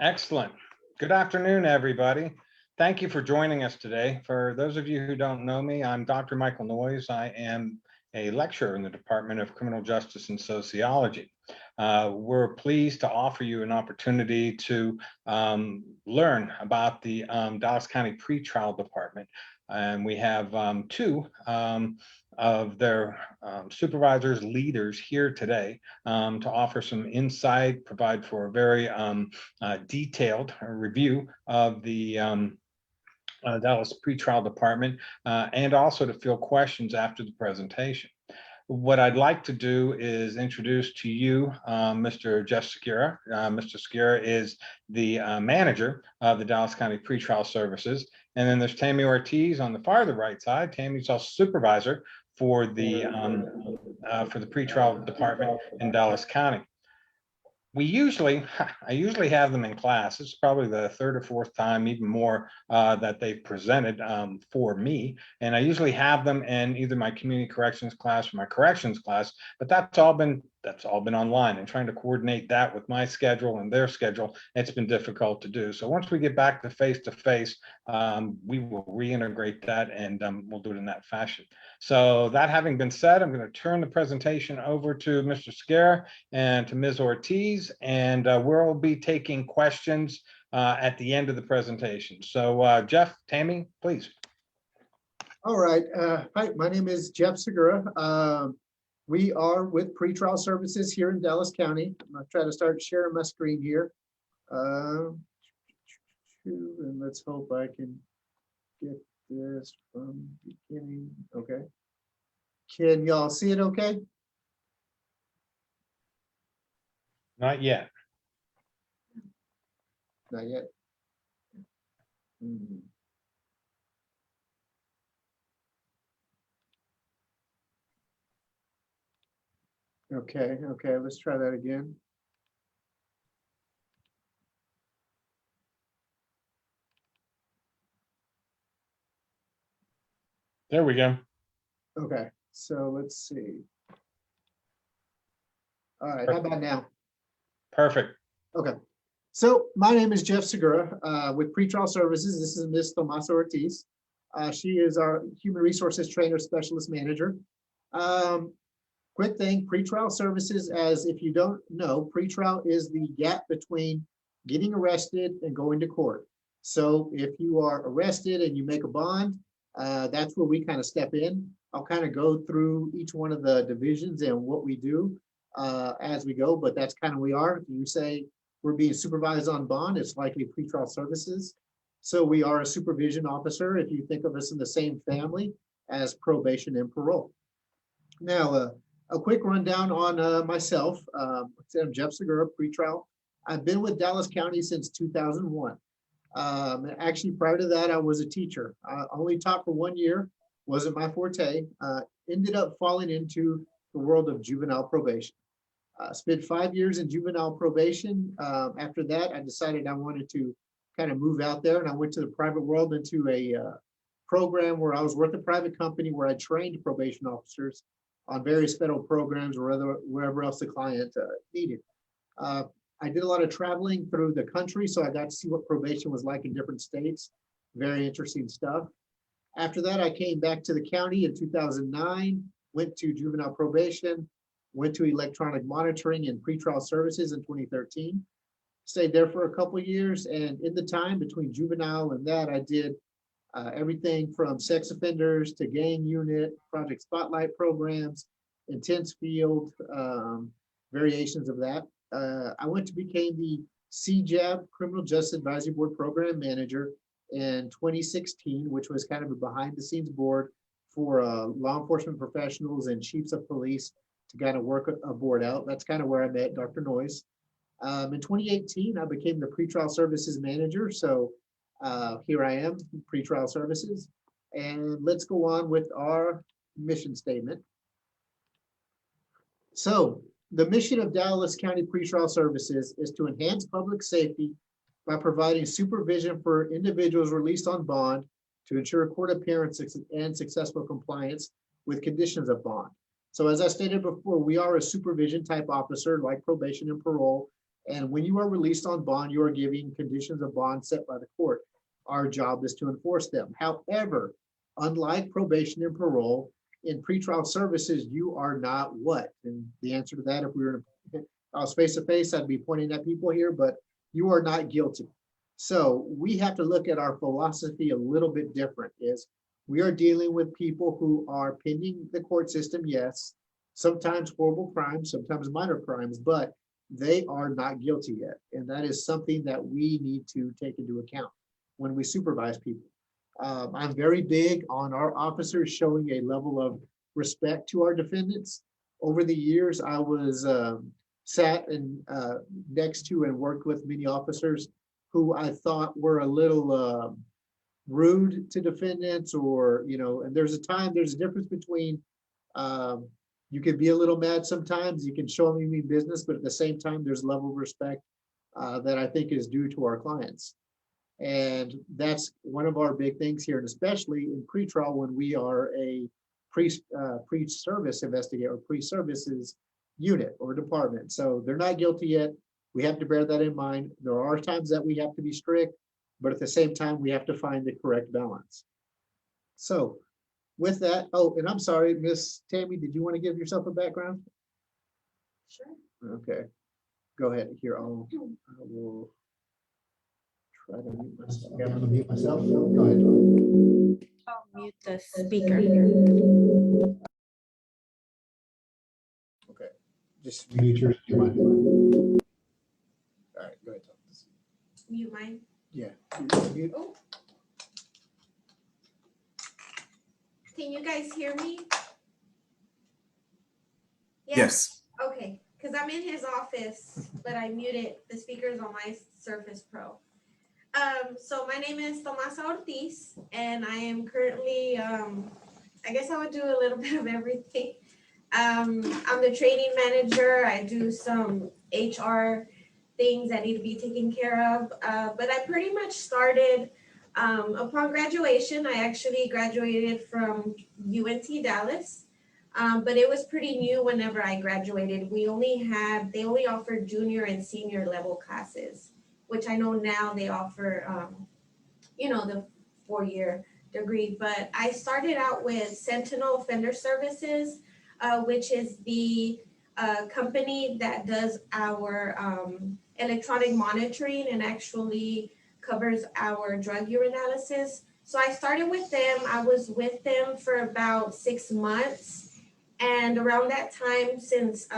Excellent. Good afternoon, everybody. Thank you for joining us today. For those of you who don't know me, I'm Dr. Michael Noyes. I am a lecturer in the Department of Criminal Justice and Sociology. We're pleased to offer you an opportunity to learn about the Dallas County Pretrial Department. And we have two of their supervisors, leaders here today to offer some insight, provide for a very detailed review of the Dallas Pretrial Department, and also to field questions after the presentation. What I'd like to do is introduce to you Mr. Jeff Segura. Mr. Segura is the manager of the Dallas County Pretrial Services. And then there's Tammy Ortiz on the farther right side. Tammy's also supervisor for the pretrial department in Dallas County. I usually have them in class. It's probably the third or fourth time, even more, that they've presented for me. And I usually have them in either my community corrections class or my corrections class, but that's all been online, and trying to coordinate that with my schedule and their schedule, it's been difficult to do. So once we get back to face, we will reintegrate that, and we'll do it in that fashion. So that having been said, I'm going to turn the presentation over to Mr. Segura and to Ms. Ortiz, and we'll be taking questions at the end of the presentation. So Jeff, Tammy, please. All right. Hi, my name is Jeff Segura. We are with Pretrial Services here in Dallas County. I'm going to try to start sharing my screen here. And let's hope I can get this from the beginning. Okay. Can y'all see it okay? Not yet. Not yet. Okay, let's try that again. There we go. Okay, so let's see. All right, how about now? Perfect. Okay, so my name is Jeff Segura with Pretrial Services. This is Ms. Tomasa Ortiz. She is our Human Resources Trainer Specialist Manager. Quick thing, pretrial services, as if you don't know, pretrial is the gap between getting arrested and going to court. So if you are arrested and you make a bond, that's where we kind of step in. I'll kind of go through each one of the divisions and what we do as we go, but that's kind of we are. If you say we're being supervised on bond, it's likely pretrial services. So we are a supervision officer, if you think of us in the same family as probation and parole. Now, a quick rundown on myself. I'm Jeff Segura, pretrial. I've been with Dallas County since 2001. Actually, prior to that, I was a teacher. I only taught for 1 year, wasn't my forte. Ended up falling into the world of juvenile probation. Spent 5 years in juvenile probation. After that, I decided I wanted to kind of move out there, and I went to the private world into a program where I was with a private company where I trained probation officers on various federal programs or wherever else the client needed. I did a lot of traveling through the country, so I got to see what probation was like in different states. Very interesting stuff. After that, I came back to the county in 2009, went to juvenile probation, went to electronic monitoring and pretrial services in 2013. Stayed there for a couple of years, and in the time between juvenile and that, I did everything from sex offenders to gang unit, Project Spotlight programs, intense field, variations of that. I went to become the CJAB Criminal Justice Advisory Board Program Manager in 2016, which was kind of a behind the scenes board for law enforcement professionals and chiefs of police to kind of work a board out. That's kind of where I met Dr. Noyes. In 2018, I became the Pretrial Services Manager. So here I am, Pretrial Services. And let's go on with our mission statement. So the mission of Dallas County Pretrial Services is to enhance public safety by providing supervision for individuals released on bond to ensure court appearance and successful compliance with conditions of bond. So as I stated before, we are a supervision type officer like probation and parole. And when you are released on bond, you are giving conditions of bond set by the court. Our job is to enforce them. However, unlike probation and parole, in pretrial services, you are not what? And the answer to that, if we were, I was face to face, I'd be pointing at people here, but you are not guilty. So we have to look at our philosophy a little bit different. Is we are dealing with people who are pending the court system, yes, sometimes horrible crimes, sometimes minor crimes, but they are not guilty yet. And that is something that we need to take into account when we supervise people. I'm very big on our officers showing a level of respect to our defendants. Over the years, I was sat and next to and worked with many officers who I thought were a little rude to defendants, or, and there's a difference between you can be a little mad sometimes, you can show them you mean business, but at the same time, there's a level of respect that I think is due to our clients. And that's one of our big things here, and especially in pretrial when we are a pre-service investigator or pre-services unit or department. So they're not guilty yet. We have to bear that in mind. There are times that we have to be strict, but at the same time, we have to find the correct balance. So with that, oh, and I'm sorry, Miss Tammy, did you want to give yourself a background? Sure. Okay, go ahead. Here, I will try to mute myself. I'm going to mute myself. Go ahead. I'll mute the speaker. Okay, just mute yours. You mind? All right, go ahead. Mute mine. Yeah. Mute. Oh. Can you guys hear me? Yes. Okay, because I'm in his office, but I muted the speakers on my Surface Pro. So my name is Tomasa Ortiz, and I am currently, I guess I would do a little bit of everything. I'm the training manager. I do some HR things that need to be taken care of, but I pretty much started upon graduation. I actually graduated from UNT Dallas, but it was pretty new whenever I graduated. They only offered junior and senior level classes, which I know now they offer, the 4-year degree. But I started out with Sentinel Offender Services, which is the company that does our electronic monitoring and actually covers our drug urinalysis. So I started with them. I was with them for about 6 months. And around that time, since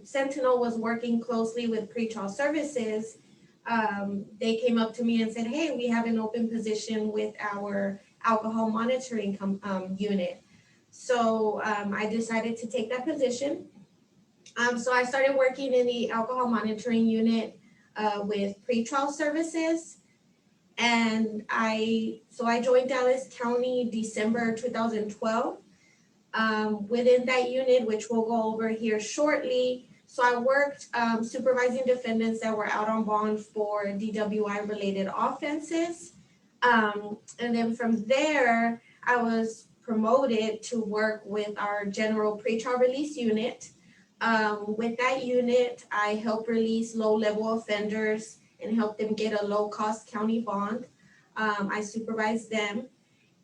Sentinel was working closely with Pretrial Services, they came up to me and said, hey, we have an open position with our alcohol monitoring unit. So I decided to take that position. So I started working in the alcohol monitoring unit with Pretrial Services. And I joined Dallas County December 2012. Within that unit, which we'll go over here shortly. So I worked supervising defendants that were out on bond for DWI related offenses. And then from there, I was promoted to work with our general pretrial release unit. With that unit, I help release low-level offenders and help them get a low-cost county bond. I supervise them.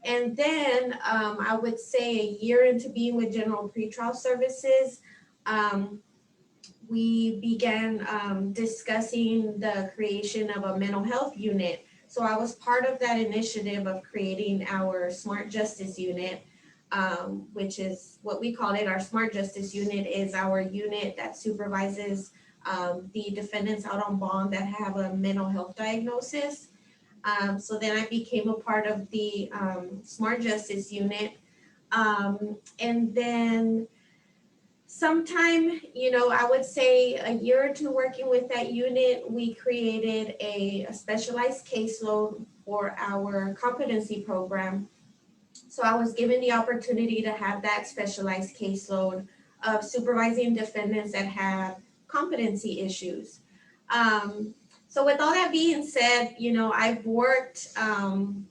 And then I would say a year into being with General Pretrial Services, we began discussing the creation of a mental health unit. So I was part of that initiative of creating our Smart Justice Unit, which is what we call it. Our Smart Justice Unit is our unit that supervises the defendants out on bond that have a mental health diagnosis. So then I became a part of the Smart Justice Unit. And then sometime, I would say a year or two working with that unit, we created a specialized caseload for our competency program. So I was given the opportunity to have that specialized caseload of supervising defendants that have competency issues. So with all that being said, I've worked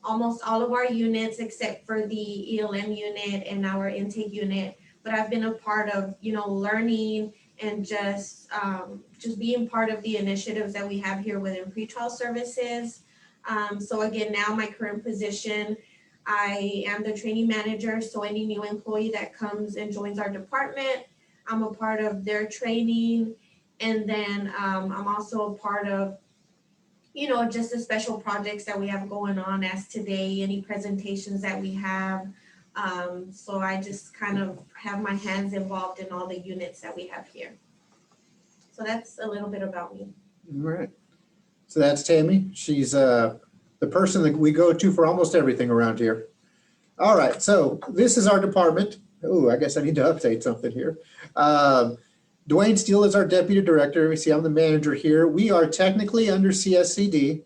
almost all of our units except for the ELM unit and our intake unit, but I've been a part of, learning and just just being part of the initiatives that we have here within pretrial services. So again, now my current position, I am the training manager. So any new employee that comes and joins our department, I'm a part of their training. And then I'm also a part of, just the special projects that we have going on as today, any presentations that we have. So I just kind of have my hands involved in all the units that we have here. So that's a little bit about me. All right. So that's Tammy. She's the person that we go to for almost everything around here. All right. So this is our department. Oh, I guess I need to update something here. Dwayne Steele is our deputy director. We see I'm the manager here. We are technically under CSCD,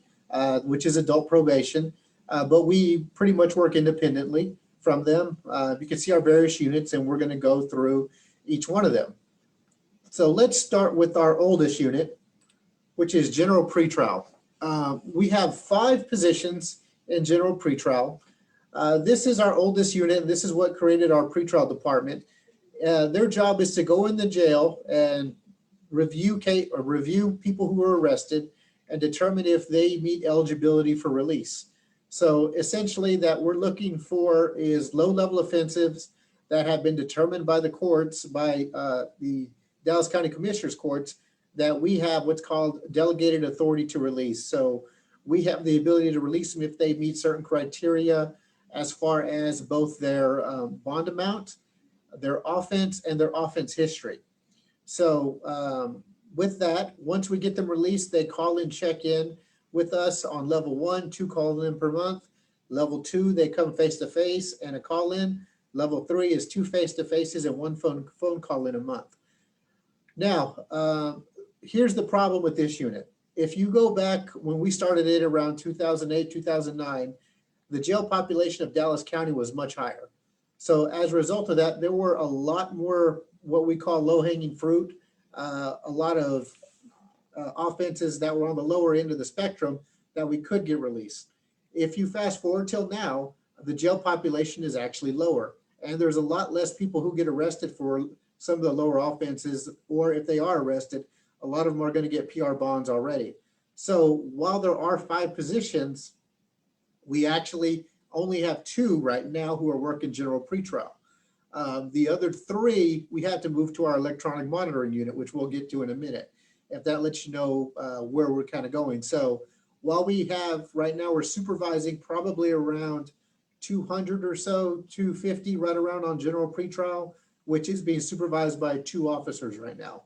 which is adult probation, but we pretty much work independently from them. You can see our various units, and we're going to go through each one of them. So let's start with our oldest unit, which is general pretrial. We have 5 positions in general pretrial. This is our oldest unit, and this is what created our pretrial department. Their job is to go in the jail and review people who were arrested and determine if they meet eligibility for release. So essentially that we're looking for is low-level offenses that have been determined by the courts, by the Dallas County Commissioner's Courts, that we have what's called delegated authority to release. So we have the ability to release them if they meet certain criteria as far as both their bond amount, their offense, and their offense history. So with that, once we get them released, they call in, check in with us on level 1, 2 call in per month. Level 2, they come face-to-face and a call in. Level 3 is 2 face-to-faces and 1 phone call in a month. Now, here's the problem with this unit. If you go back when we started it around 2008, 2009, the jail population of Dallas County was much higher. So as a result of that, there were a lot more what we call low-hanging fruit, a lot of offenses that were on the lower end of the spectrum that we could get released. If you fast forward till now, the jail population is actually lower, and there's a lot less people who get arrested for some of the lower offenses, or if they are arrested, a lot of them are going to get PR bonds already. So while there are 5 positions, we actually only have 2 right now who are working general pretrial. The other 3, we have to move to our electronic monitoring unit, which we'll get to in a minute, if that lets you know where we're kind of going. So while we have, right now, we're supervising probably around 200 or so, 250 right around on general pretrial, which is being supervised by 2 officers right now,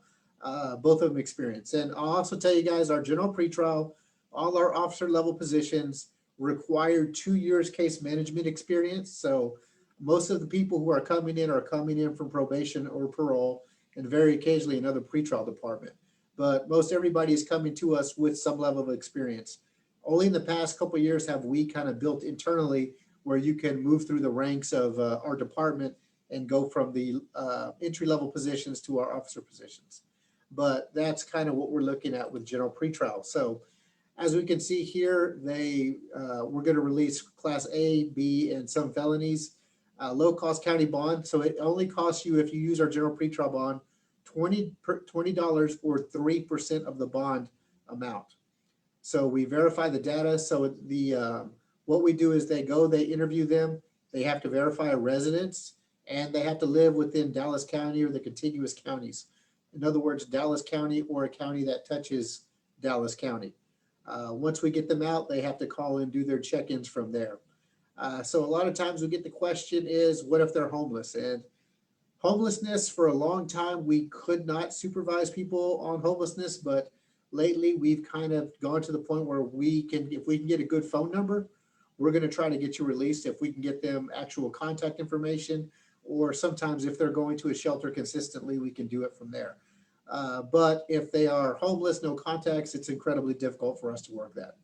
both of them experienced. And I'll also tell you guys, our general pretrial, all our officer level positions require 2 years case management experience. So most of the people who are coming in from probation or parole, and very occasionally another pretrial department. But most everybody is coming to us with some level of experience. Only in the past couple of years have we kind of built internally where you can move through the ranks of our department and go from the entry-level positions to our officer positions. But that's kind of what we're looking at with general pretrial. So as we can see here, we're going to release class A, B, and some felonies, low-cost county bond. So it only costs you, if you use our general pretrial bond, $20 or 3% of the bond amount. So we verify the data. So what we do is they interview them. They have to verify a residence, and they have to live within Dallas County or the contiguous counties. In other words, Dallas County or a county that touches Dallas County. Once we get them out, they have to call and do their check-ins from there. So a lot of times we get the question is, what if they're homeless? And homelessness, for a long time, we could not supervise people on homelessness, but lately we've kind of gone to the point where if we can get a good phone number, we're going to try to get you released if we can get them actual contact information, or sometimes if they're going to a shelter consistently, we can do it from there. But if they are homeless, no contacts, it's incredibly difficult for us to work that.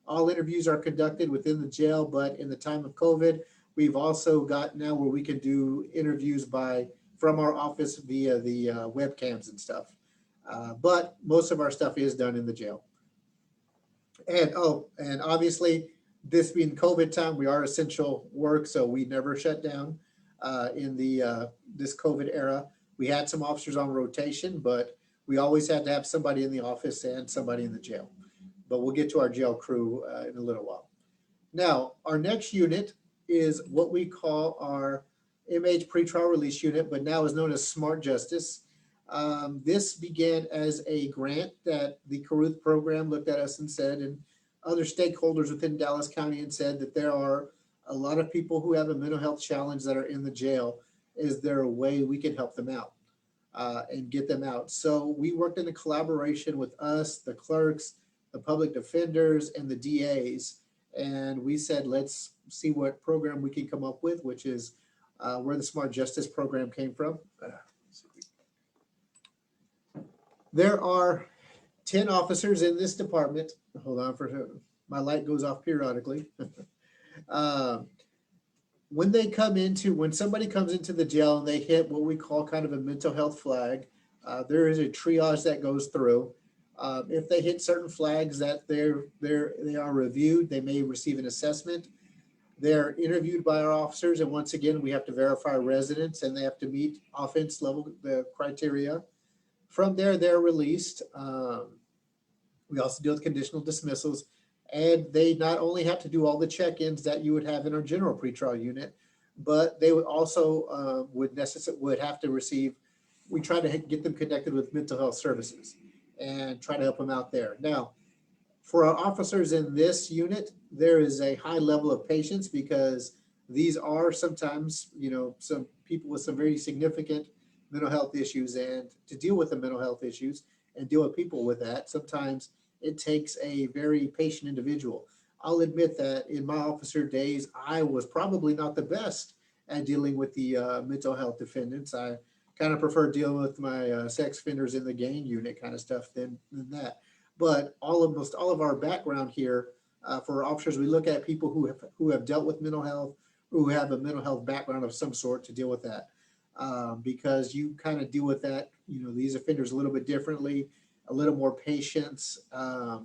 All interviews are conducted within the jail, but in the time of COVID, we've also got now where we can do interviews from our office via the webcams and stuff. But most of our stuff is done in the jail. And obviously, this being COVID time, we are essential work, so we never shut down in this COVID era. We had some officers on rotation, but we always had to have somebody in the office and somebody in the jail. But we'll get to our jail crew in a little while. Now, our next unit is what we call our MH pretrial release unit, but now is known as Smart Justice. This began as a grant that the Caruth program looked at us and said, and other stakeholders within Dallas County, and said that there are a lot of people who have a mental health challenge that are in the jail. Is there a way we can help them out and get them out? So we worked in a collaboration with us, the clerks, the public defenders, and the DAs. And we said, let's see what program we can come up with, which is where the Smart Justice program came from. There are 10 officers in this department. Hold on for a second. My light goes off periodically. When somebody comes into the jail and they hit what we call kind of a mental health flag, there is a triage that goes through. If they hit certain flags that they are reviewed, they may receive an assessment. They're interviewed by our officers, and once again, we have to verify residence, and they have to meet offense level the criteria. From there, they're released. We also deal with conditional dismissals, and they not only have to do all the check-ins that you would have in our general pretrial unit, but they would also would have to receive. We try to get them connected with mental health services and try to help them out there. Now, for our officers in this unit, there is a high level of patience because these are sometimes, some people with some very significant mental health issues, and to deal with the mental health issues and deal with people with that, sometimes it takes a very patient individual. I'll admit that in my officer days, I was probably not the best at dealing with the mental health defendants. I kind of prefer dealing with my sex offenders in the gang unit kind of stuff than that. But almost all of our background here for officers, we look at people who have dealt with mental health, who have a mental health background of some sort to deal with that. Because you kind of deal with that, these offenders a little bit differently, a little more patience, a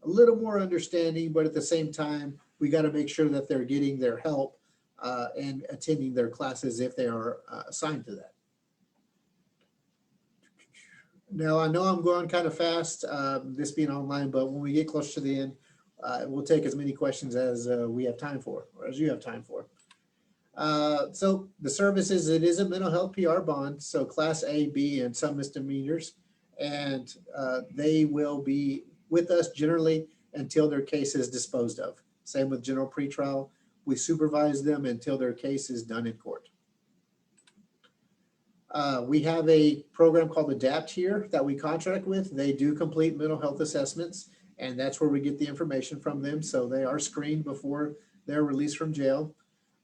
little more understanding, but at the same time, we got to make sure that they're getting their help and attending their classes if they are assigned to that. Now, I know I'm going kind of fast, this being online, but when we get close to the end, we'll take as many questions as we have time for, or as you have time for. So the services, it is a mental health PR bond, so class A, B, and some misdemeanors, and they will be with us generally until their case is disposed of. Same with general pretrial. We supervise them until their case is done in court. We have a program called ADAPT here that we contract with. They do complete mental health assessments, and that's where we get the information from them. So they are screened before they're released from jail.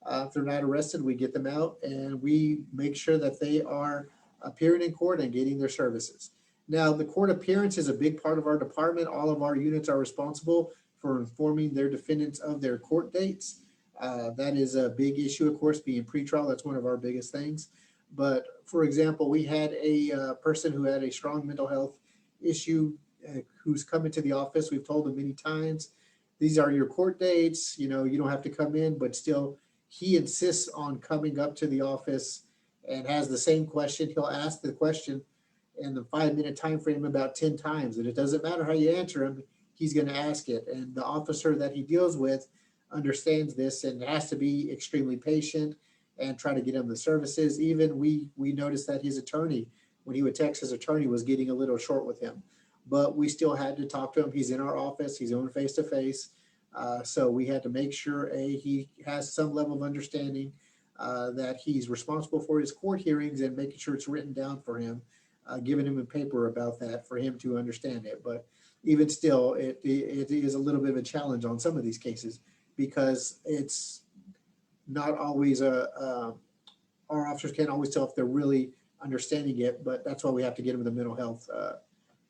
If they're not arrested, we get them out, and we make sure that they are appearing in court and getting their services. Now, the court appearance is a big part of our department. All of our units are responsible for informing their defendants of their court dates. That is a big issue, of course, being pretrial. That's one of our biggest things. But for example, we had a person who had a strong mental health issue who's come into the office. We've told him many times, these are your court dates. You don't have to come in, but still he insists on coming up to the office and has the same question. He'll ask the question in the 5-minute time frame about 10 times. And it doesn't matter how you answer him, he's going to ask it. And the officer that he deals with understands this and has to be extremely patient and try to get him the services. Even we noticed that his attorney, when he would text his attorney, was getting a little short with him. But we still had to talk to him. He's in our office. He's on face-to-face. So we had to make sure, he has some level of understanding that he's responsible for his court hearings and making sure it's written down for him, giving him a paper about that for him to understand it. But even still, it is a little bit of a challenge on some of these cases because it's not always our officers can't always tell if they're really understanding it, but that's why we have to get them the mental health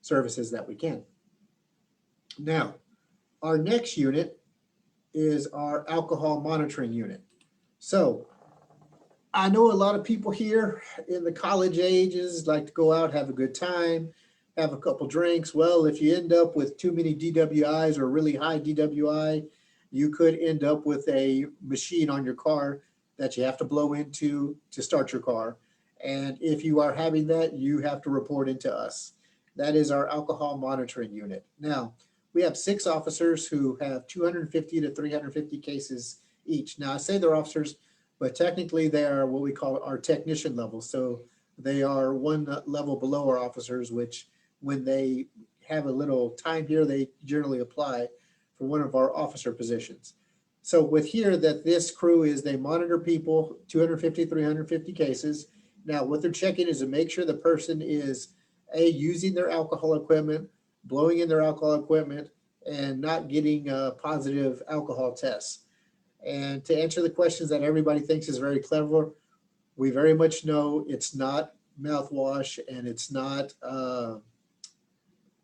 services that we can. Now, our next unit is our alcohol monitoring unit. So I know a lot of people here in the college ages like to go out, have a good time, have a couple drinks. Well, if you end up with too many DWIs or really high DWI, you could end up with a machine on your car that you have to blow into to start your car. And if you are having that, you have to report it to us. That is our alcohol monitoring unit. Now, we have 6 officers who have 250 to 350 cases each. Now, I say they're officers, but technically they are what we call our technician level. So they are one level below our officers, which when they have a little time here, they generally apply for one of our officer positions. So with here that this crew is, they monitor people, 250, 350 cases. Now, what they're checking is to make sure the person is using their alcohol equipment, blowing in their alcohol equipment, and not getting positive alcohol tests. And to answer the questions that everybody thinks is very clever, we very much know it's not mouthwash and it's not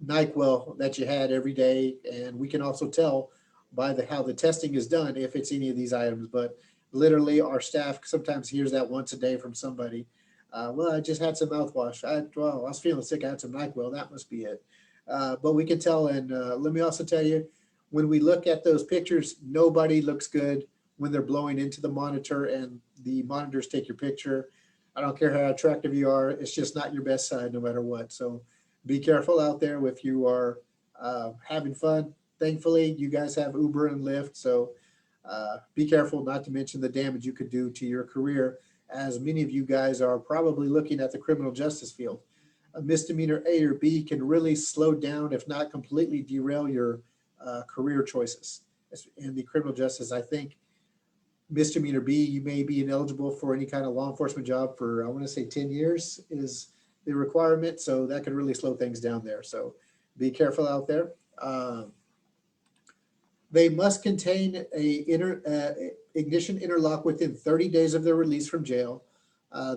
NyQuil that you had every day. And we can also tell by how the testing is done if it's any of these items. But literally our staff sometimes hears that once a day from somebody. Well, I just had some mouthwash. I was feeling sick. I had some NyQuil. That must be it. But we can tell. And let me also tell you, when we look at those pictures, nobody looks good when they're blowing into the monitor and the monitors take your picture. I don't care how attractive you are. It's just not your best side no matter what. So be careful out there if you are having fun. Thankfully, you guys have Uber and Lyft. So be careful, not to mention the damage you could do to your career, as many of you guys are probably looking at the criminal justice field. A misdemeanor A or B can really slow down, if not completely derail your career choices. In the criminal justice, I think misdemeanor B, you may be ineligible for any kind of law enforcement job for, I want to say 10 years is the requirement. So that can really slow things down there. So be careful out there. They must contain a ignition interlock within 30 days of their release from jail.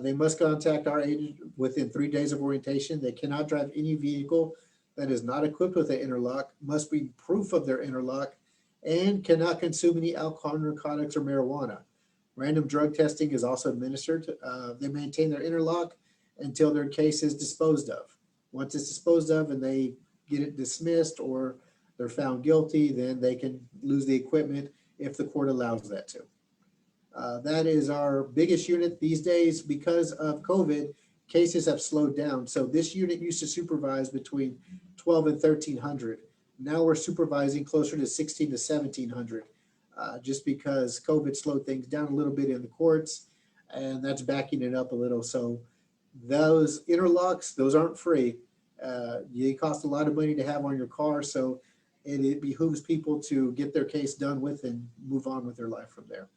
They must contact our agent within 3 days of orientation. They cannot drive any vehicle that is not equipped with an interlock, must be proof of their interlock, and cannot consume any alcohol, narcotics, or marijuana. Random drug testing is also administered. They maintain their interlock until their case is disposed of. Once it's disposed of and they get it dismissed or they're found guilty, then they can lose the equipment if the court allows that to. That is our biggest unit these days. Because of COVID, cases have slowed down. So this unit used to supervise between 12 and 1,300. Now we're supervising closer to 16 to 1,700, just because COVID slowed things down a little bit in the courts, and that's backing it up a little. So those interlocks, those aren't free. They cost a lot of money to have on your car. So it behooves people to get their case done with and move on with their life from there.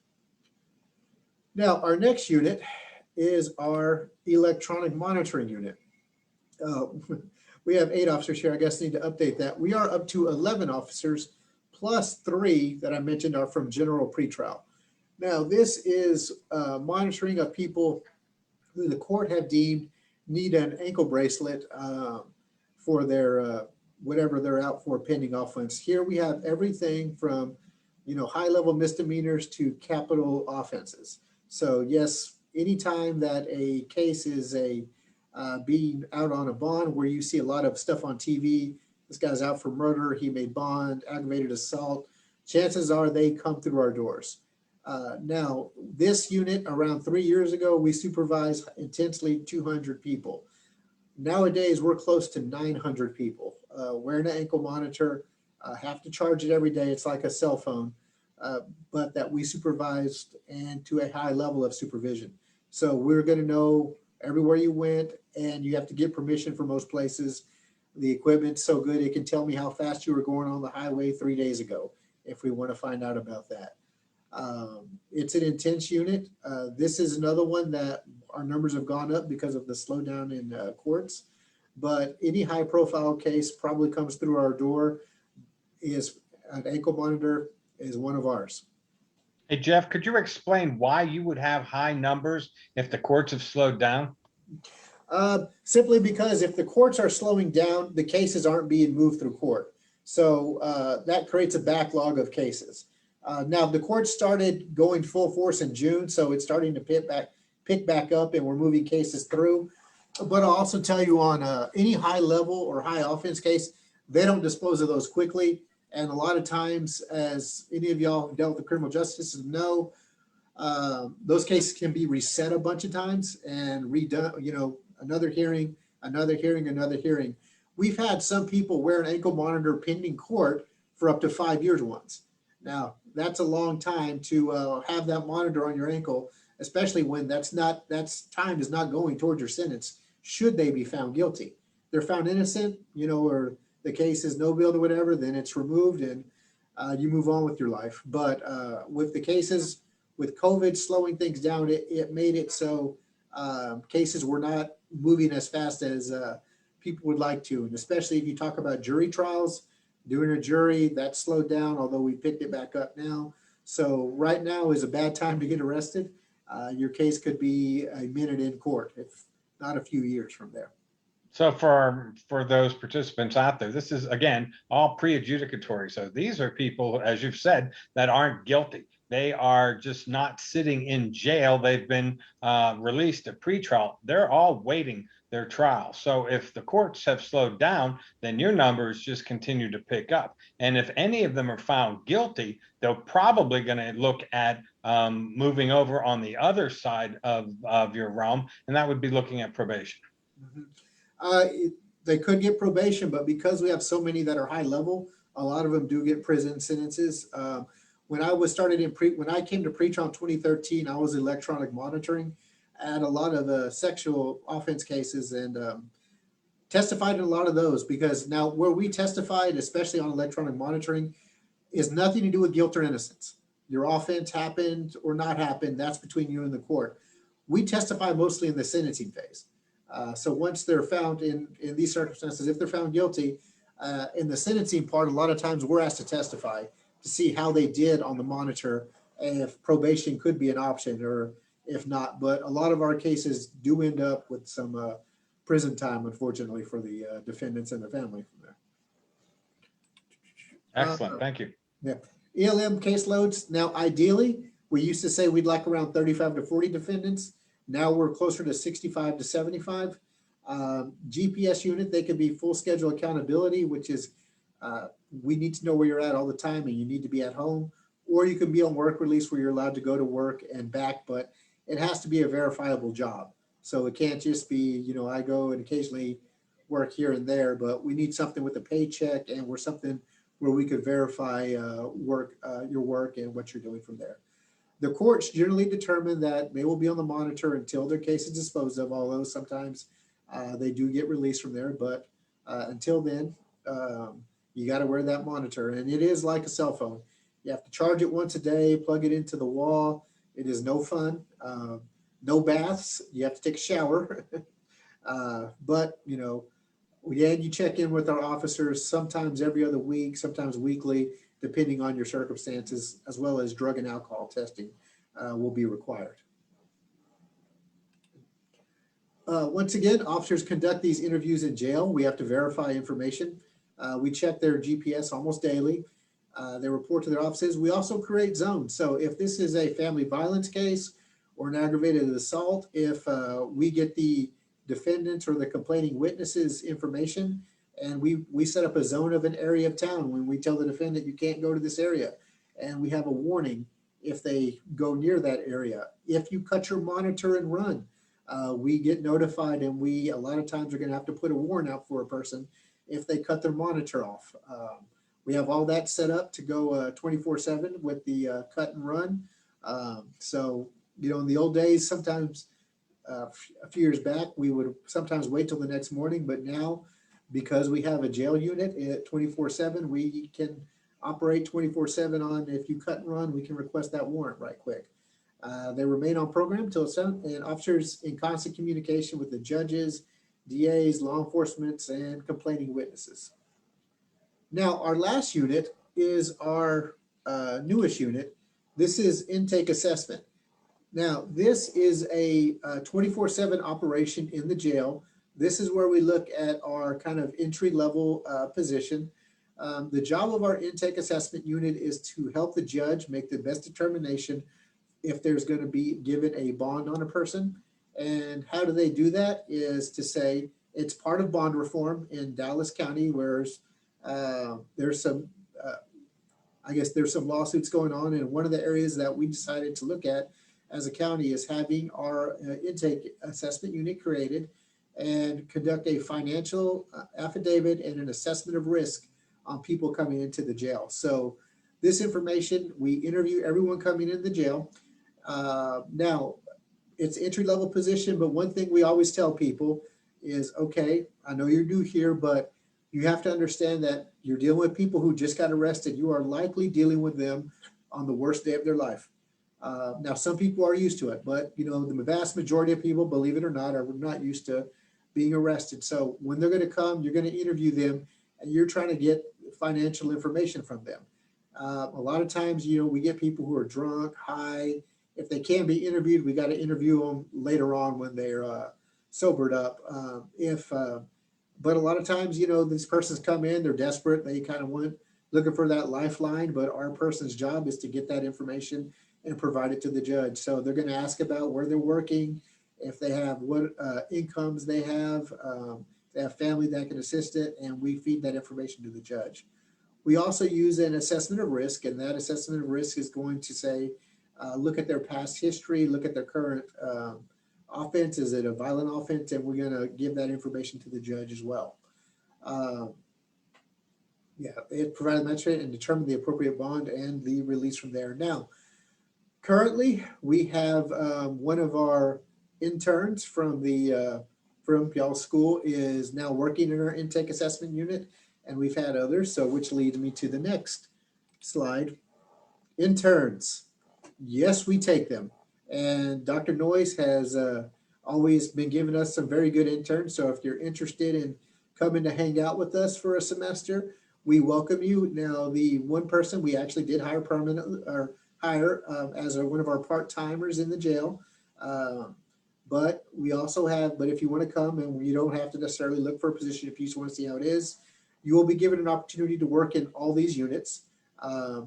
Now, our next unit is our electronic monitoring unit. We have 8 officers here. I guess I need to update that. We are up to 11 officers, plus 3 that I mentioned are from general pretrial. Now, this is monitoring of people who the court have deemed need an ankle bracelet for their whatever they're out for pending offense. Here we have everything from, high-level misdemeanors to capital offenses. So yes, anytime that a case is being out on a bond, where you see a lot of stuff on TV, this guy's out for murder, he made bond, aggravated assault, chances are they come through our doors. Now, this unit around 3 years ago, we supervised intensely 200 people. Nowadays, we're close to 900 people. Wearing an ankle monitor, have to charge it every day. It's like a cell phone, but that we supervised and to a high level of supervision. So we're going to know everywhere you went, and you have to get permission for most places. The equipment's so good, it can tell me how fast you were going on the highway 3 days ago, if we want to find out about that. It's an intense unit. This is another one that our numbers have gone up because of the slowdown in courts, but any high profile case probably comes through our door. Is an ankle monitor is one of ours. Hey, Jeff, could you explain why you would have high numbers if the courts have slowed down? Simply because if the courts are slowing down, the cases aren't being moved through court. So that creates a backlog of cases. Now, the courts started going full force in June, so it's starting to pick back up, and we're moving cases through. But I'll also tell you on any high level or high offense case, they don't dispose of those quickly. And a lot of times, as any of y'all who dealt with the criminal justice system know, those cases can be reset a bunch of times and redone, another hearing, another hearing, another hearing. we've had some people wear an ankle monitor pending court for up to 5 years once. Now, that's a long time to have that monitor on your ankle, especially when that's time is not going towards your sentence, should they be found guilty. They're found innocent, or the case is no bill or whatever, then it's removed and you move on with your life. But with the cases, with COVID slowing things down, it made it so cases were not moving as fast as people would like to. And especially if you talk about jury trials, doing a jury, that slowed down, although we picked it back up now. So right now is a bad time to get arrested. Your case could be a minute in court, if not a few years from there. So for those participants out there, this is, again, all pre-adjudicatory. So these are people, as you've said, that aren't guilty. They are just not sitting in jail. They've been released at pretrial. They're all waiting their trial. So if the courts have slowed down, then your numbers just continue to pick up. And if any of them are found guilty, they're probably going to look at moving over on the other side of your realm, and that would be looking at probation. They could get probation, but because we have so many that are high level, a lot of them do get prison sentences. When I came to pretrial in 2013, I was electronic monitoring. I had a lot of sexual offense cases and testified in a lot of those, because now where we testified, especially on electronic monitoring, is nothing to do with guilt or innocence. Your offense happened or not happened, that's between you and the court. We testify mostly in the sentencing phase. So once they're found in these circumstances, if they're found guilty, in the sentencing part, a lot of times we're asked to testify to see how they did on the monitor, and if probation could be an option or if not. But a lot of our cases do end up with some prison time, unfortunately, for the defendants and the family from there. Excellent, thank you. Yeah, ELM caseloads. Now, ideally, we used to say we'd like around 35 to 40 defendants. Now we're closer to 65 to 75. GPS unit, they could be full schedule accountability, which is we need to know where you're at all the time and you need to be at home, or you can be on work release where you're allowed to go to work and back, but it has to be a verifiable job. So it can't just be, I go and occasionally work here and there, but we need something with a paycheck and we're something where we could verify your work and what you're doing from there. The courts generally determine that they will be on the monitor until their case is disposed of, although sometimes they do get released from there. But until then, you got to wear that monitor. And it is like a cell phone. You have to charge it once a day, plug it into the wall. It is no fun. No baths. You have to take a shower. But, you check in with our officers sometimes every other week, sometimes weekly, depending on your circumstances, as well as drug and alcohol testing will be required. Once again, officers conduct these interviews in jail. We have to verify information. We check their GPS almost daily. They report to their offices. We also create zones. So if this is a family violence case or an aggravated assault, if we get the defendants or the complaining witnesses information, and we set up a zone of an area of town when we tell the defendant you can't go to this area. And we have a warning if they go near that area. If you cut your monitor and run, we get notified, and we a lot of times are going to have to put a warrant out for a person if they cut their monitor off. We have all that set up to go 24/7 with the cut and run. So, in the old days, sometimes a few years back, we would sometimes wait till the next morning, but now, because we have a jail unit at 24/7, we can operate 24/7 on, if you cut and run, we can request that warrant right quick. They remain on program till it's done, and officers in constant communication with the judges, DAs, law enforcement, and complaining witnesses. Now, our last unit is our newest unit. This is intake assessment. Now, this is a 24/7 operation in the jail. This is where we look at our kind of entry-level position. The job of our intake assessment unit is to help the judge make the best determination if there's going to be given a bond on a person. And how do they do that is to say it's part of bond reform in Dallas County, where there's some, there's some lawsuits going on. And one of the areas that we decided to look at as a county is having our intake assessment unit created. and conduct a financial affidavit and an assessment of risk on people coming into the jail. So this information, we interview everyone coming in the jail. Now, it's entry-level position, but one thing we always tell people is, okay, I know you're new here, but you have to understand that you're dealing with people who just got arrested. You are likely dealing with them on the worst day of their life. Now, some people are used to it, but you know, the vast majority of people, believe it or not, are not used to being arrested. So when they're going to come, you're going to interview them, and you're trying to get financial information from them. A lot of times, you know, we get people who are drunk, high. If they can be interviewed, we got to interview them later on when they're sobered up. But a lot of times, you know, these persons come in, they're desperate, they kind of want looking for that lifeline, but our person's job is to get that information and provide it to the judge. So they're going to ask about where they're working, if they have what incomes they have family that can assist it, and we feed that information to the judge. We also use an assessment of risk, and that assessment of risk is going to say, look at their past history, look at their current offense. Is it a violent offense? And we're going to give that information to the judge as well. It provided magistrate and determine the appropriate bond and the release from there. Now, currently, we have one of our interns from the from y'all school is now working in our intake assessment unit, and we've had others. So, which leads me to the next slide. Interns, yes, we take them, and Dr. Noyes has always been giving us some very good interns. So, if you're interested in coming to hang out with us for a semester, we welcome you. Now, the one person we actually did hire permanently or hire as one of our part-timers in the jail. But we also have, but if you want to come, and you don't have to necessarily look for a position, if you just want to see how it is, you will be given an opportunity to work in all these units.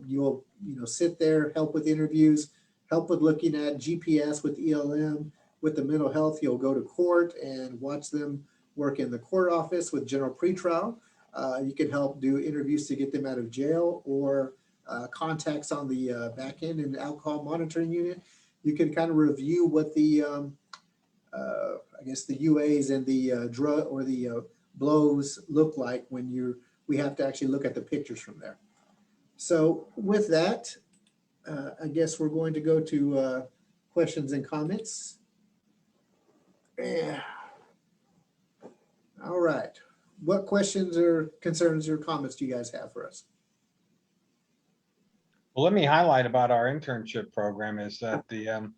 You will, sit there, help with interviews, help with looking at GPS with ELM, with the mental health. You'll go to court and watch them work in the court office with general pretrial. You can help do interviews to get them out of jail, or contacts on the back end in the alcohol monitoring unit. You can kind of review what the the UAs and the drug or the blows look like when we have to actually look at the pictures from there. So with that, I guess we're going to go to questions and comments. Yeah. All right. What questions or concerns or comments do you guys have for us? Well, let me highlight about our internship program is that the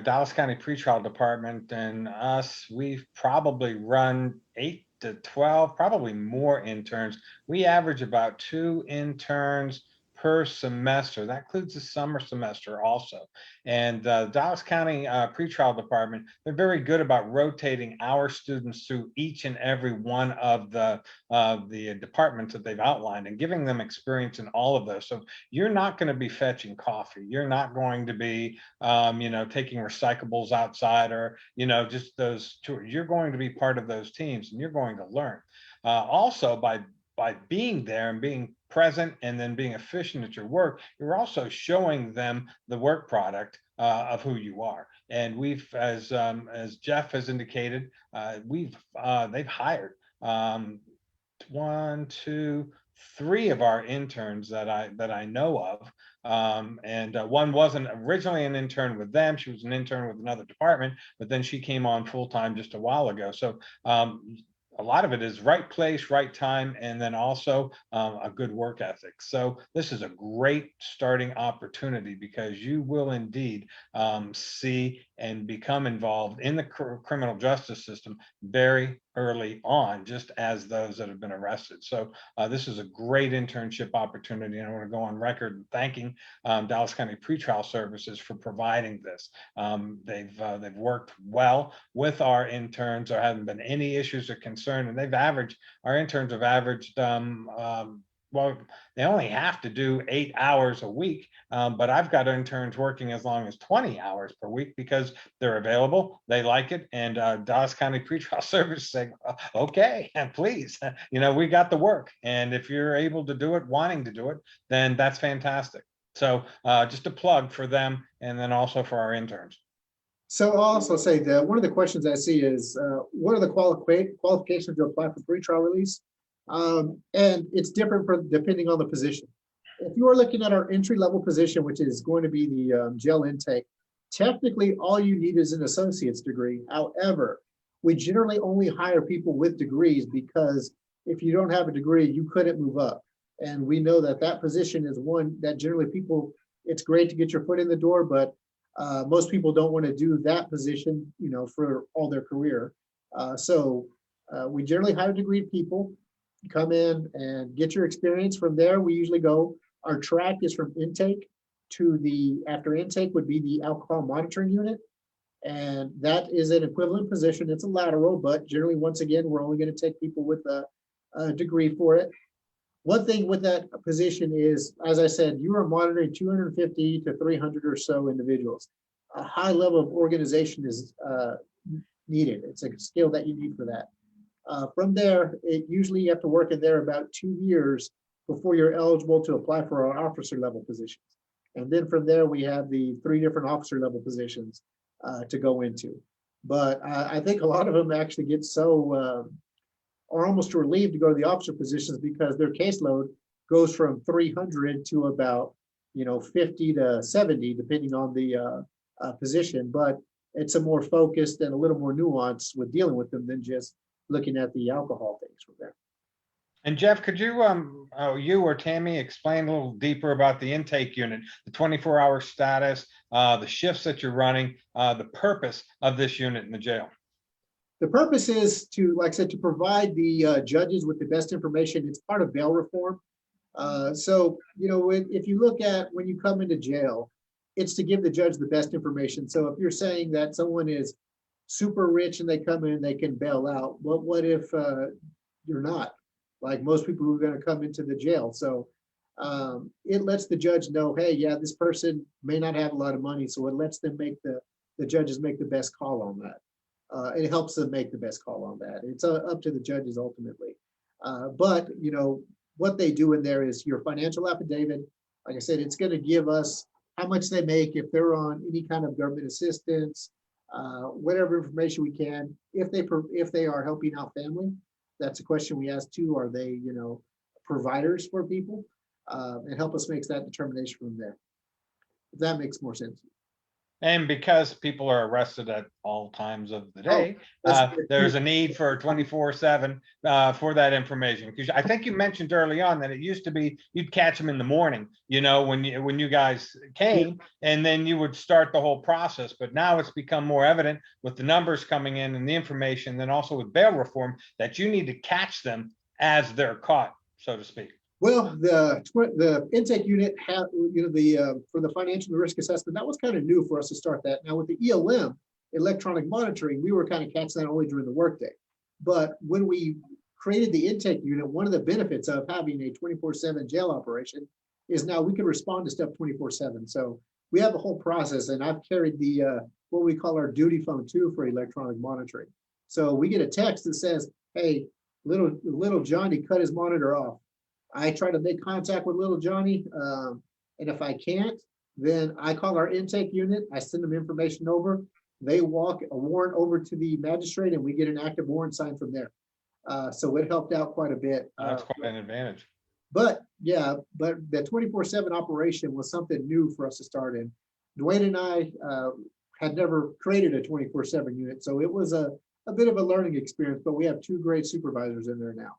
Dallas County Pretrial Department and us, we've probably run 8 to 12, probably more interns. We average about 2 interns per semester. That includes the summer semester also. And the Dallas County Pretrial Department, they're very good about rotating our students through each and every one of the departments that they've outlined and giving them experience in all of those. So you're not going to be fetching coffee. You're not going to be, taking recyclables outside or, just those tours. You're going to be part of those teams and you're going to learn. Also, by being there and being present and then being efficient at your work, you're also showing them the work product of who you are. And we've, as Jeff has indicated, they've hired 1, 2, 3 of our interns that I know of. And one wasn't originally an intern with them. She was an intern with another department, but then she came on full time just a while ago. So a lot of it is right place, right time, and then also a good work ethic. So this is a great starting opportunity because you will indeed see and become involved in the criminal justice system very early on, just as those that have been arrested. So this is a great internship opportunity, and I want to go on record in thanking Dallas County Pretrial Services for providing this. They've worked well with our interns. There haven't been any issues or concern, and our interns have averaged well, they only have to do 8 hours a week, but I've got interns working as long as 20 hours per week because they're available, they like it, and Dallas County Pretrial Service saying, okay, and please, we got the work, and if you're able to do it, wanting to do it, then that's fantastic. So just a plug for them, and then also for our interns. So I'll also say that one of the questions I see is, what are the qualifications to apply for pretrial release? And it's different depending on the position. If you are looking at our entry level position, which is going to be the jail intake, technically all you need is an associate's degree. However, we generally only hire people with degrees because if you don't have a degree, you couldn't move up. And we know that that position is one that generally people, it's great to get your foot in the door, but most people don't want to do that position, you know, for all their career. So we generally hire degreed people, come in and get your experience. From there, we usually go, our track is from intake to after intake would be the alcohol monitoring unit. And that is an equivalent position. It's a lateral, but generally, once again, we're only going to take people with a degree for it. One thing with that position is, as I said, you are monitoring 250 to 300 or so individuals. A high level of organization is needed. It's a skill that you need for that. From there, usually you have to work in there about 2 years before you're eligible to apply for our officer level positions. And then from there, we have the 3 different officer level positions to go into. But I think a lot of them actually get so are almost relieved to go to the officer positions because their caseload goes from 300 to about 50 to 70, depending on the position. But it's a more focused and a little more nuanced with dealing with them than just looking at the alcohol things from there. And Jeff, could you, you or Tammy, explain a little deeper about the intake unit, the 24-hour status, the shifts that you're running, the purpose of this unit in the jail? The purpose is to, like I said, to provide the judges with the best information. It's part of bail reform. So, if you look at when you come into jail, it's to give the judge the best information. So if you're saying that someone is super rich and they come in, they can bail out. What if you're not? Like most people who are going to come into the jail. So it lets the judge know, hey, yeah, this person may not have a lot of money. So it lets them make the judges make the best call on that. It helps them make the best call on that. It's up to the judges ultimately. But what they do in there is your financial affidavit. Like I said, it's going to give us how much they make, if they're on any kind of government assistance, whatever information we can. If they are helping out family, that's a question we ask too. Are they providers for people? And help us make that determination from there. If that makes more sense. And because people are arrested at all times of the day, there's a need for 24/7 for that information. Because I think you mentioned early on that it used to be you'd catch them in the morning, when you guys came, and then you would start the whole process. But now it's become more evident with the numbers coming in and the information, then also with bail reform, that you need to catch them as they're caught, so to speak. Well, the intake unit had, for the financial risk assessment, that was kind of new for us to start that. Now with the ELM, electronic monitoring, we were kind of catching that only during the workday. But when we created the intake unit, one of the benefits of having a 24/7 jail operation is now we can respond to stuff 24/7. So we have a whole process, and I've carried the what we call our duty phone too for electronic monitoring. So we get a text that says, "Hey, little Johnny cut his monitor off." I try to make contact with little Johnny, and if I can't, then I call our intake unit. I send them information over. They walk a warrant over to the magistrate, and we get an active warrant signed from there. So it helped out quite a bit. That's quite an advantage. But the 24/7 operation was something new for us to start in. Dwayne and I had never created a 24/7 unit, so it was a bit of a learning experience. But we have 2 great supervisors in there now.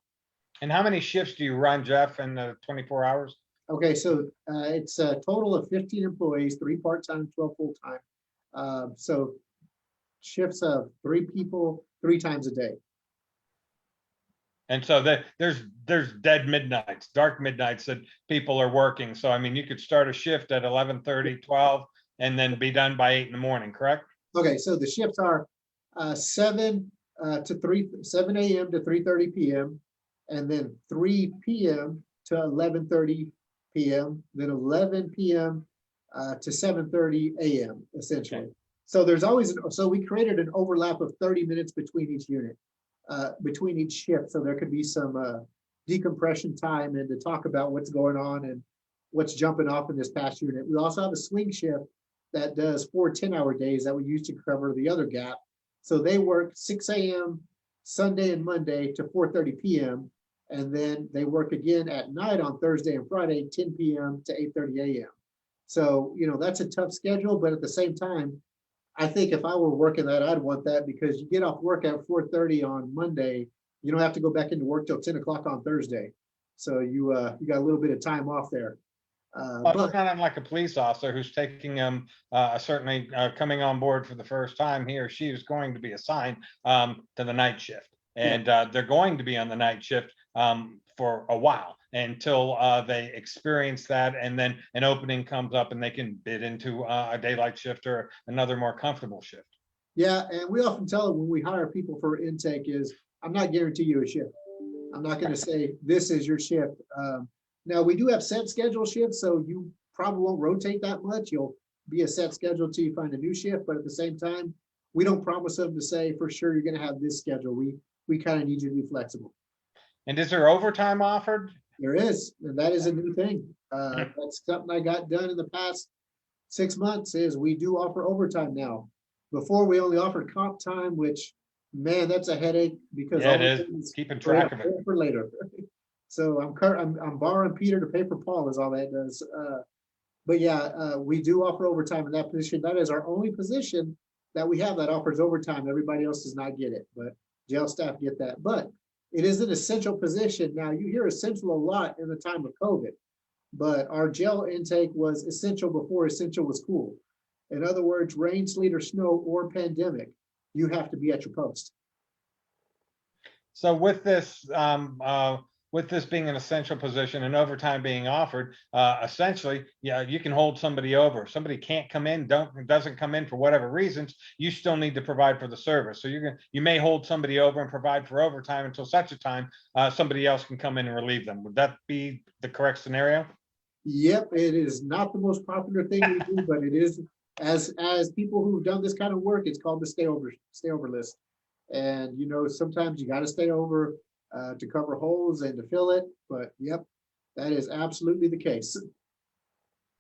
And how many shifts do you run, Jeff, in the 24 hours? Okay, so it's a total of 15 employees, 3 part-time, 12 full-time. So shifts of 3 people, 3 times a day. And so there's dead midnights, dark midnights that people are working. So, I mean, you could start a shift at 11:30, 12, and then be done by 8 in the morning, correct? Okay, so the shifts are 7 a.m. to 3:30 p.m. and then 3 p.m. to 11:30 p.m., then 11 p.m. To 7:30 a.m. essentially. Okay. So there's always, so we created an overlap of 30 minutes between each unit, between each shift. So there could be some decompression time and to talk about what's going on and what's jumping off in this past unit. We also have a swing shift that does 4 10-hour days that we use to cover the other gap. So they work 6 a.m. Sunday and Monday to 4:30 p.m. And then they work again at night on Thursday and Friday, 10 p.m. to 8:30 a.m. So, that's a tough schedule, but at the same time, I think if I were working that, I'd want that, because you get off work at 4:30 on Monday, you don't have to go back into work till 10 o'clock on Thursday. So you got a little bit of time off there. Well, it's not unlike a police officer who's taking certainly coming on board for the first time. He or she is going to be assigned to the night shift, and they're going to be on the night shift for a while until they experience that, and then an opening comes up and they can bid into a daylight shift or another more comfortable shift. Yeah, and we often tell them when we hire people for intake is, I'm not guaranteeing you a shift. I'm not going to say this is your shift. Now, we do have set schedule shifts, so you probably won't rotate that much. You'll be a set schedule till you find a new shift, but at the same time, we don't promise them to say for sure you're going to have this schedule. We kind of need you to be flexible. And is there overtime offered? There is, and that is a new thing. That's something I got done in the past 6 months, is we do offer overtime now. Before, we only offered comp time, which, man, that's a headache, because it is keeping track of it for later. So I'm borrowing Peter to pay for Paul is all that does. But yeah, we do offer overtime in that position. That is our only position that we have that offers overtime. Everybody else does not get it, but jail staff get that. But it is an essential position. Now, you hear essential a lot in the time of COVID, but our jail intake was essential before essential was cool. In other words, rain, sleet, or snow, or pandemic, you have to be at your post. So with this being an essential position and overtime being offered, essentially, you can hold somebody over. If somebody can't come in, doesn't come in for whatever reasons, you still need to provide for the service. So you may hold somebody over and provide for overtime until such a time somebody else can come in and relieve them. Would that be the correct scenario? Yep, it is not the most popular thing we do, but it is, as people who've done this kind of work, it's called the stay over list. And sometimes you got to stay over to cover holes and to fill it, but yep, that is absolutely the case.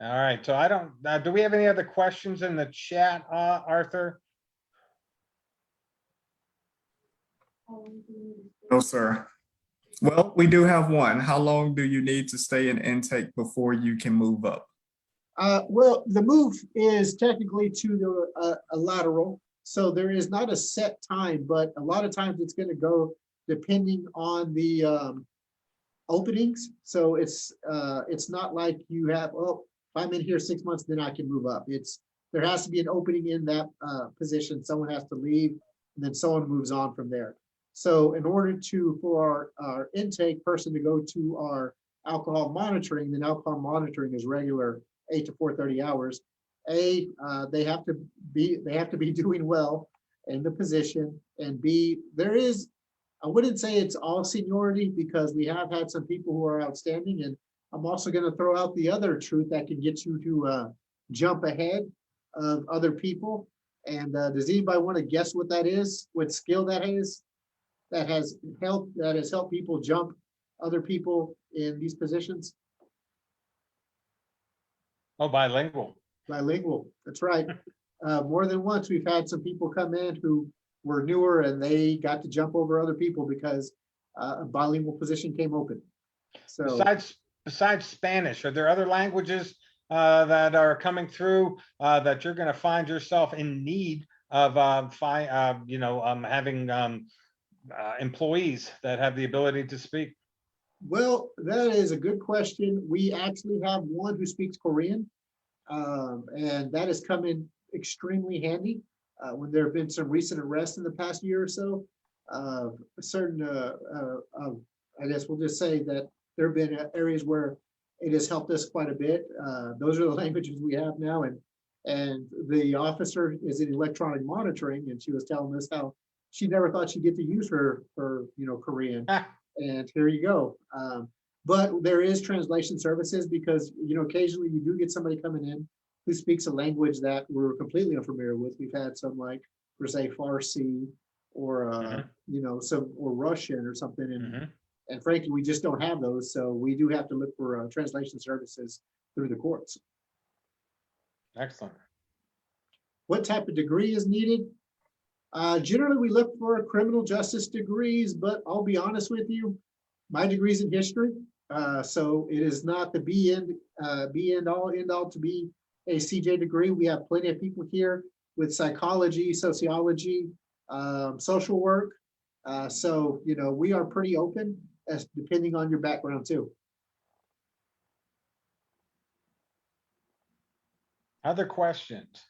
All right, so I don't, do we have any other questions in the chat, Arthur? No, sir. Well, we do have one. How long do you need to stay in intake before you can move up? Well, the move is technically to a lateral, so there is not a set time, but a lot of times it's going to go depending on the openings. So it's not like you have, oh, if I'm in here 6 months, then I can move up. There has to be an opening in that position. Someone has to leave, and then someone moves on from there. So in order for our intake person to go to our alcohol monitoring, then alcohol monitoring is regular 8 to 4:30 hours. They have to be doing well in the position, and B, there is, I wouldn't say it's all seniority, because we have had some people who are outstanding, and I'm also going to throw out the other truth that can get you to jump ahead of other people. And does anybody want to guess what that is? What skill that is? That has helped people jump other people in these positions? Oh, bilingual. Bilingual, that's right. More than once, we've had some people come in who were newer, and they got to jump over other people because a bilingual position came open. So besides Spanish, are there other languages that are coming through that you're going to find yourself in need of having employees that have the ability to speak? Well, that is a good question. We actually have one who speaks Korean, and that has come in extremely handy when there have been some recent arrests in the past year or so. I guess we'll just say that there have been areas where it has helped us quite a bit. Those are the languages we have now, and the officer is in electronic monitoring, and she was telling us how she never thought she'd get to use her Korean. And here you go. But there is translation services, because occasionally you do get somebody coming in who speaks a language that we're completely unfamiliar with. We've had some, like, per se, Farsi or or Russian or something, and frankly, we just don't have those. So we do have to look for translation services through the courts. Excellent. What type of degree is needed? Generally, we look for criminal justice degrees, but I'll be honest with you, my degree's in history. So it is not the be end all to be a CJ degree. We have plenty of people here with psychology, sociology, social work. So, you know, we are pretty open as depending on your background too. Other questions?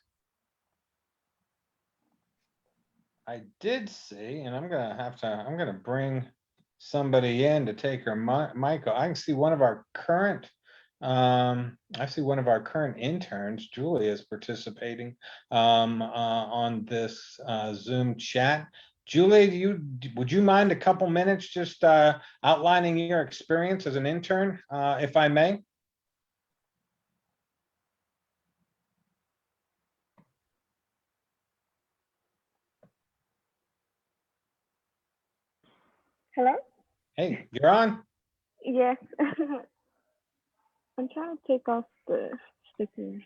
I did see, and I'm gonna bring somebody in to take her mic. I can see one of our current, I see one of our current interns, Julie, is participating on this Zoom chat. Julie, would you mind a couple minutes just outlining your experience as an intern, if I may? Hello? Hey, you're on. Yes. I'm trying to take off the sticker.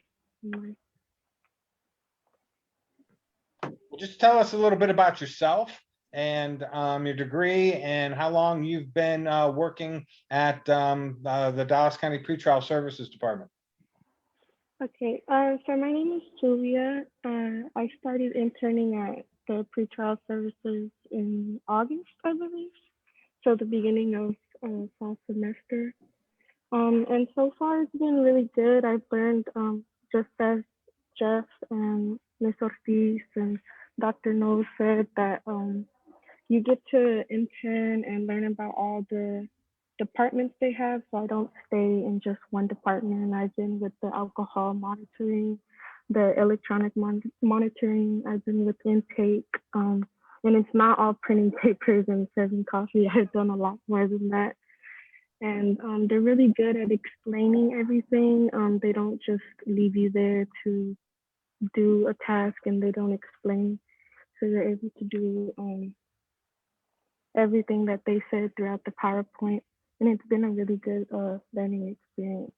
Well, just tell us a little bit about yourself and your degree and how long you've been working at the Dallas County Pretrial Services Department. Okay, so my name is Julia. I started interning at the pretrial services in August, I believe. So the beginning of fall semester. And so far it's been really good. I've learned just as Jeff and Ms. Ortiz and Dr. Noel said that you get to intern and learn about all the departments they have. So I don't stay in just one department. I've been with the alcohol monitoring, the electronic monitoring. I've been with intake. And it's not all printing papers and serving coffee. I've done a lot more than that. And they're really good at explaining everything. They don't just leave you there to do a task and they don't explain. So you're able to do everything that they said throughout the PowerPoint. And it's been a really good learning experience.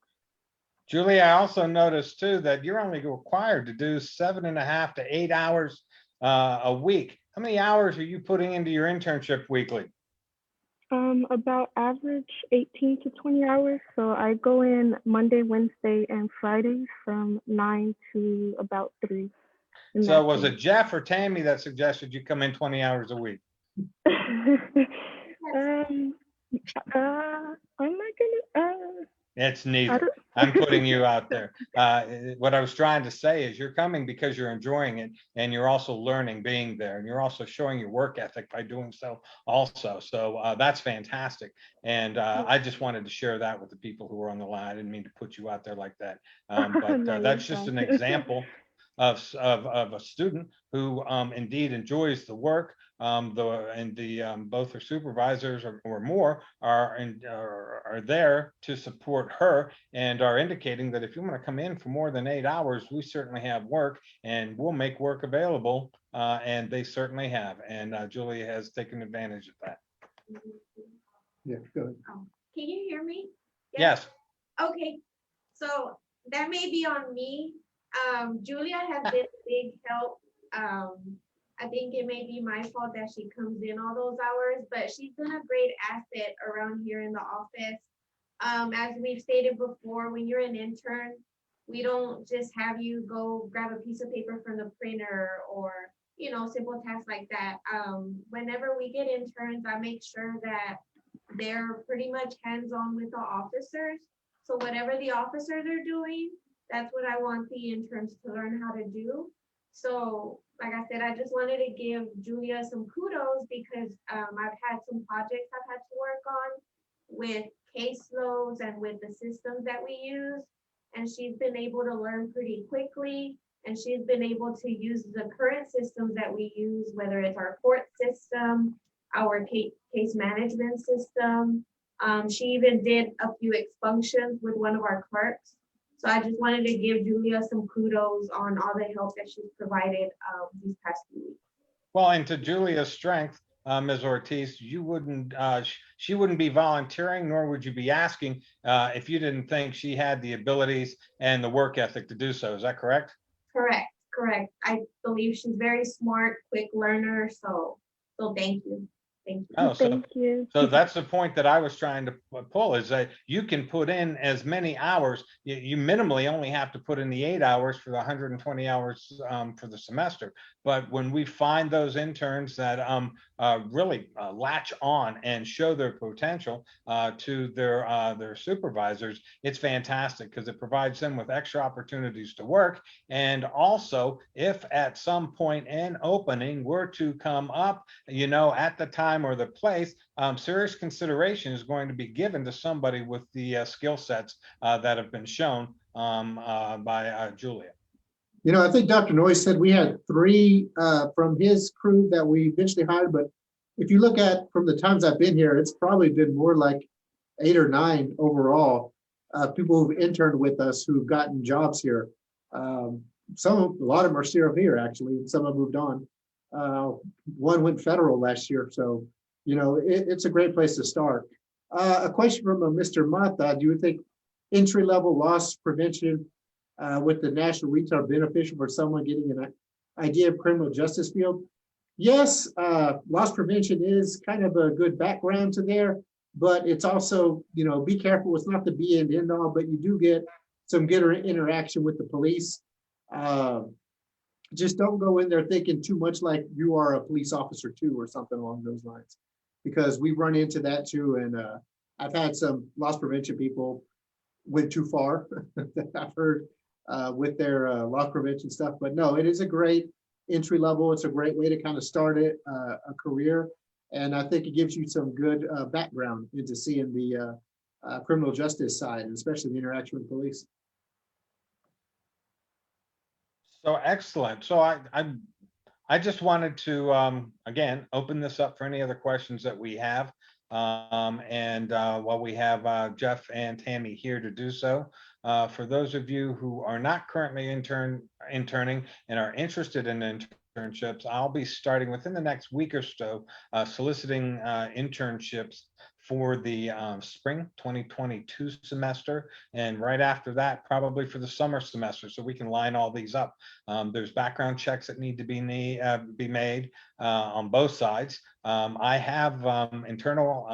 Julie, I also noticed too that you're only required to do 7.5 to 8 hours a week. How many hours are you putting into your internship weekly? About average 18 to 20 hours. So I go in Monday, Wednesday, and Fridays from 9 to about 3. So was it Jeff or Tammy that suggested you come in 20 hours a week? I'm not gonna. It's neither. I'm putting you out there. What I was trying to say is you're coming because you're enjoying it and you're also learning being there and you're also showing your work ethic by doing so also. So that's fantastic. And I just wanted to share that with the people who were on the line. I didn't mean to put you out there like that. But No, that's just an example of a student who indeed enjoys the work. Both her supervisors or more are there to support her and are indicating that if you want to come in for more than 8 hours, we certainly have work and we'll make work available. And they certainly have. And Julia has taken advantage of that. Yeah, good. Oh, can you hear me? Yes. Okay, so that may be on me. Julia has been a big help. I think it may be my fault that she comes in all those hours, but she's been a great asset around here in the office. As we've stated before, when you're an intern, we don't just have you go grab a piece of paper from the printer or, you know, simple tasks like that. Whenever we get interns, I make sure that they're pretty much hands-on with the officers. So whatever the officers are doing, that's what I want the interns to learn how to do. So like I said, I just wanted to give Julia some kudos because I've had some projects I've had to work on with caseloads and with the systems that we use. And she's been able to learn pretty quickly. And she's been able to use the current systems that we use, whether it's our court system, our case management system. She even did a few expunctions with one of our clerks. So I just wanted to give Julia some kudos on all the help that she's provided these past few weeks. Well, and to Julia's strength, Ms. Ortiz, you wouldn't, she wouldn't be volunteering, nor would you be asking if you didn't think she had the abilities and the work ethic to do so. Is that correct? Correct. correct. I believe she's very smart, quick learner. So thank you. Thank you. Oh, so Thank you. So that's the point that I was trying to pull, is that you can put in as many hours. You minimally only have to put in the 8 hours for the 120 hours for the semester. But when we find those interns that really latch on and show their potential to their supervisors, it's fantastic because it provides them with extra opportunities to work. And also, if at some point an opening were to come up, at the time or the place, serious consideration is going to be given to somebody with the skill sets that have been shown by Julia. I think Dr. Noyes said we had 3 from his crew that we eventually hired, but if you look at from the times I've been here, it's probably been more like 8 or 9 overall people who've interned with us who've gotten jobs here. A lot of them are still here actually, and some have moved on. One went federal last year, so it's a great place to start. A question from Mr. Mata: do you think entry-level loss prevention with the national retail beneficial for someone getting an idea of criminal justice field? Yes, loss prevention is kind of a good background to there, but it's also, be careful. It's not the be and end all, but you do get some good interaction with the police. Just don't go in there thinking too much like you are a police officer too, or something along those lines, because we run into that too. And I've had some loss prevention people went too far that I've heard with their loss prevention stuff. But no, it is a great entry level. It's a great way to kind of start a career. And I think it gives you some good background into seeing the criminal justice side, and especially the interaction with police. So excellent. So I just wanted to again open this up for any other questions that we have. And while we have Jeff and Tammy here to do so, for those of you who are not currently interning and are interested in internships, I'll be starting within the next week or so soliciting internships for the spring 2022 semester, and right after that probably for the summer semester, so we can line all these up. There's background checks that need to be made on both sides. I have internal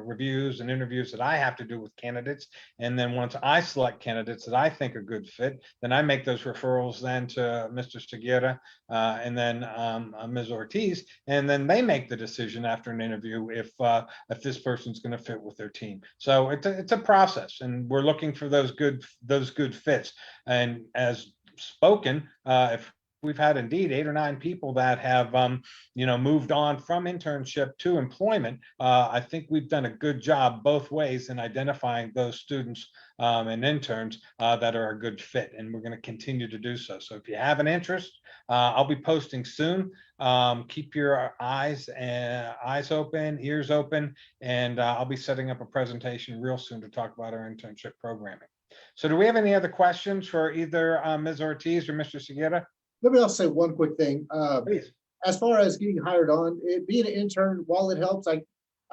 reviews and interviews that I have to do with candidates, and then once I select candidates that I think are good fit, then I make those referrals then to Mr. Segura and then Ms. Ortiz, and then they make the decision after an interview if this person's going to fit with their team. So it's a process, and we're looking for those good fits. And as spoken, if we've had indeed 8 or 9 people that have moved on from internship to employment, I think we've done a good job both ways in identifying those students and interns that are a good fit, and we're going to continue to do so. So if you have an interest, I'll be posting soon. Keep your eyes open, ears open, and I'll be setting up a presentation real soon to talk about our internship programming. So do we have any other questions for either Ms. Ortiz or Mr. Segura? Let me also say one quick thing. Please. As far as getting hired on, being an intern, while it helps, I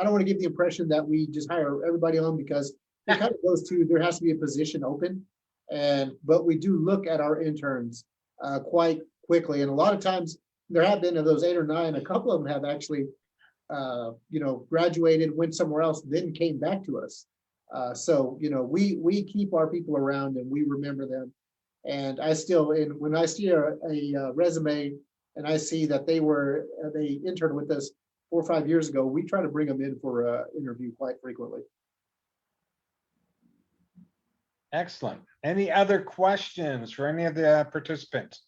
don't want to give the impression that we just hire everybody on, because it kind of goes to, there has to be a position open. But we do look at our interns quite quickly. And a lot of times there have been, of those 8 or 9, a couple of them have actually, graduated, went somewhere else, then came back to us. So, we keep our people around and we remember them. And I still, when I see a resume and I see that they interned with us 4 or 5 years ago, we try to bring them in for an interview quite frequently. Excellent. Any other questions for any of the participants?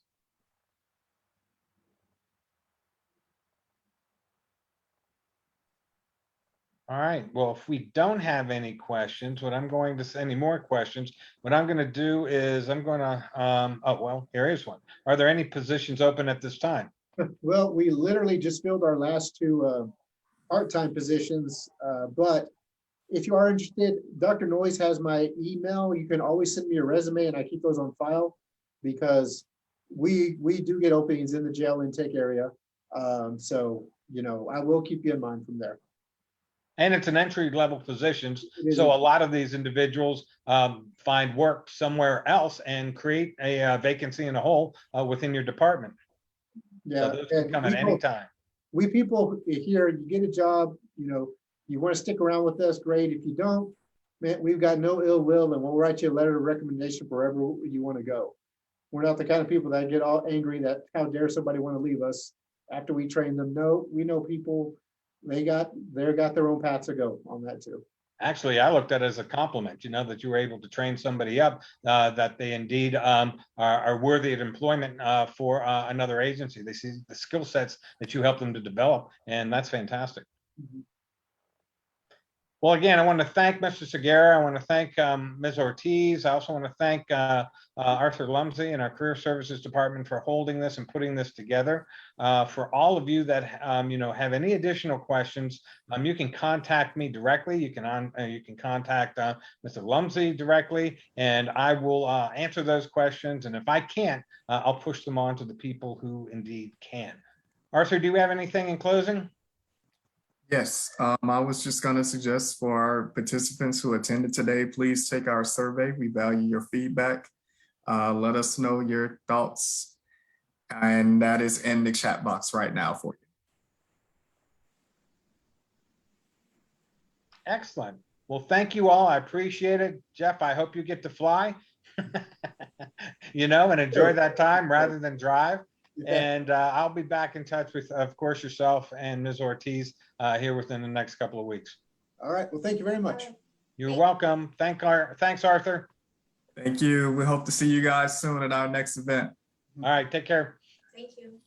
All right. Well, if we don't have any questions, any more questions, what I'm going to do is I'm going to, oh, well, here is one. Are there any positions open at this time? Well, we literally just filled our last 2 part-time positions, but if you are interested, Dr. Noyes has my email. You can always send me a resume and I keep those on file, because we do get openings in the jail intake area. So, I will keep you in mind from there. And it's an entry level positions. It is. So a lot of these individuals find work somewhere else and create a vacancy in a hole within your department. Yeah. So those can and come at any time. we people here, you get a job, you know, you want to stick around with us, great. If you don't, man, we've got no ill will, and we'll write you a letter of recommendation wherever you want to go. We're not the kind of people that get all angry that how dare somebody want to leave us after we train them. No, we know people, they got their own paths to go on that too. Actually, I looked at it as a compliment, you know, that you were able to train somebody up, that they indeed are worthy of employment for another agency. They see the skill sets that you help them to develop, and that's fantastic. Mhm. Well, again, I want to thank Mr. Segura. I want to thank Ms. Ortiz. I also want to thank Arthur Lumsey and our Career Services Department for holding this and putting this together. For all of you that have any additional questions, you can contact me directly. You can contact Mr. Lumsey directly, and I will answer those questions. And if I can't, I'll push them on to the people who indeed can. Arthur, do you have anything in closing? Yes, I was just going to suggest for our participants who attended today, please take our survey. We value your feedback. Let us know your thoughts, and that is in the chat box right now for you. Excellent. Well, thank you all. I appreciate it. Jeff, I hope you get to fly, and enjoy that time rather than drive. Yeah. And I'll be back in touch with, of course, yourself and Ms. Ortiz here within the next couple of weeks. All right. Well, thank you very much. You're welcome. Thanks, Arthur. Thank you. We hope to see you guys soon at our next event. All right. Take care. Thank you.